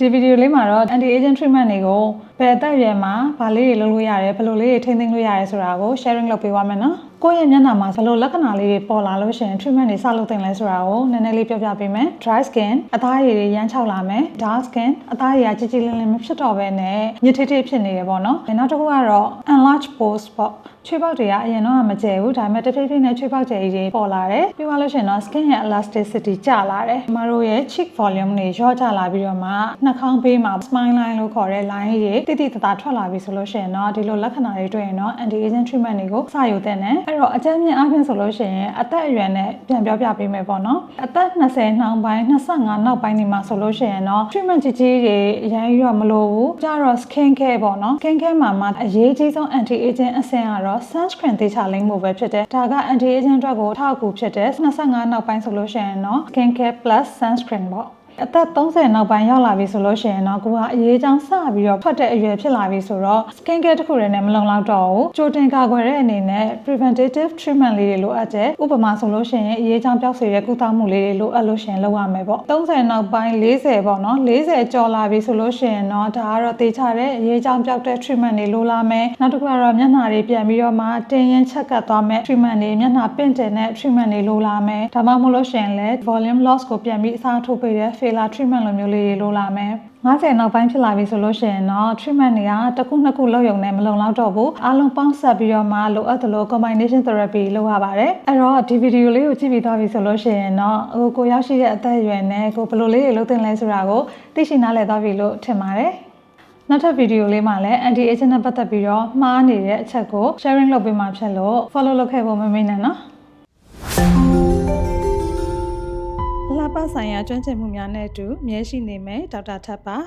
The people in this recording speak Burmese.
ဒီဗီဒီယိုလေးမှာတော့ anti aging treatment တွေကိုဘယ်အသက်အရွယ်မှာဘာလေးတွေလုပ်လို့ရတယ်ဘယ်လိုလေးတွေထိန်းသိမ်းလို့ရတယ်ဆိုတာကို sharing လုပ်ပေးပါမယ်နော်ကိုယ့်ရဲ့မျက်နှာမှာဘယ်လိုလက္ခဏာလေးတွေပေါ်လာလို့ရှိရင် treatment တွေစလုပ်သင့်လဲဆိုတာကိုနည်းနည်းလေးပြောပြပေးမယ် dry skin အသားရည်တွေရမ်းချောက်လာမယ် dark skin အသားရည်ကကြည်ကြည်လင်းလင်းမဖြစ်တော့ဘဲနဲ့ညစ်ထေးထေးဖြစ်နေတယ်ပေါ့နော်နောက်တစ်ခုကတော့ enlarged pores ပေါ့ချွေးပေါက်တွေကအရင်တော့မကျယ်ဘူးဒါပေမဲ့တဖြည်းဖြည်းနဲ့ချွေးပေါက်ကျယ်ကြီးတွေပေါ်လာတယ်ပြီးသွားလို့ရှိရင်တော့ skin ရဲ့ elasticity ကျလာတယ်ကျမတို့ရဲ့ cheek volume တွေလျော့ကျလာပြီးတော့မှနှာခေါင်းဘေးမှာ smile line လို့ခေါ်တဲ့ line တွေတိတိတသားထွက်လာပြီဆိုလို့ရှိရင်တော့ဒီလိုလက္ခဏာတွေတွေ့ရင်တော့ anti aging treatment တွေကိုစယူသင့်တယ်အဲ့တော့အကြမ်းမြင့်အားဖြင့်ဆိုလို့ရှိရင်အသက်အရွယ်နဲ့ပြန်ပြောပြပေးမယ်ပေါ့နော်အသက်20နှောင်းပိုင်း25နောက်ပိုင်းဒီမှာဆိုလို့ရှိရင်တော့ treatment ကြီးကြီးတွေအရင်ရောမလိုဘူးကြတော့ skin care ပေါ့နော် skin care မှာအရေးကြီးဆုံး anti aging အဆင့်ကတော့ sunscreen သေချာလိမ့်ဖို့ပဲဖြစ်တယ်ဒါက anti aging အတွက်ကိုအထောက်အကူဖြစ်တယ်25နောက်ပိုင်းဆိုလို့ရှိရင်တော့ skin care plus sunscreen ပေါ့အသက်30နောက်ပိုင်းရောက်လာပြီဆိုလို့ရှိရင်တော့ကိုကအရေးကြောင်းစပြီးတော့ထွက်တဲ့အရွယ်ဖြစ်လာပြီဆိုတော့ skin care တစ်ခုတည်းနဲ့မလုံလောက်တော့ဘူးကြိုတင်ကာကွယ်တဲ့အနေနဲ့ preventative treatment လေးတွေလိုအပ်တယ်ဥပမာဆိုလို့ရှိရင်အရေးကြောင်းပျောက်စေတဲ့ကုသမှုလေးတွေလိုအပ်လို့ရှိရင်လုပ်ရမယ်ပေါ့30နောက်ပိုင်း40ပေါ့နော်40ကျော်လာပြီဆိုလို့ရှိရင်တော့ဒါကတော့သေချာတဲ့အရေးကြောင်းပျောက်တဲ့ treatment တွေလိုလာမယ်နောက်တစ်ခုကတော့မျက်နှာတွေပြန်ပြီးတော့မှတင်းရင်ချက်ကပ်သွားမယ် treatment တွေမျက်နှာပင့်တယ်တဲ့ treatment တွေလိုလာမယ်ဒါမှမဟုတ်လို့ရှိရင်လည်း volume loss ကိုပြန်ပြီးအစားထိုးပေးတဲ့filler treatment လိုမျိုးလေးတွေလိုလာမယ်50နောက်ပိုင်းဖြစ်လာပြီဆိုလို့ရှိရင်တော့ treatment တွေကတစ်ခုနှစ်ခုလုပ်ရုံနဲ့မလုံလောက်တော့ဘူးအားလုံးပေါင်းစပ်ပြီးတော့မှလိုအပ်သလို combination therapy လုပ်ရပါတယ်အဲ့တော့ဒီဗီဒီယိုလေးကိုကြည့်ပြီးသွားပြီဆိုလို့ရှိရင်တော့ကိုရောက်ရှိတဲ့အသက်အရွယ်နဲ့ကိုဘယ်လိုလေးတွေလုပ်သင့်လဲဆိုတာကိုသိရှိနားလည်သွားပြီလို့ထင်ပါတယ်နောက်ထပ်ဗီဒီယိုလေးမှာလည်း anti aging နဲ့ပတ်သက်ပြီးတော့မှားနေတဲ့အချက်ကို sharing လုပ်ပေးမှာဖြစ်လို့ follow လုပ်ခဲ့ဖို့မမေ့နဲ့နော်လှပဆိုင်ရာကျွမ်းကျင်မှုများနဲ့အတူမြဲရှိနေမယ်ဒေါက်တာထပ်ပါ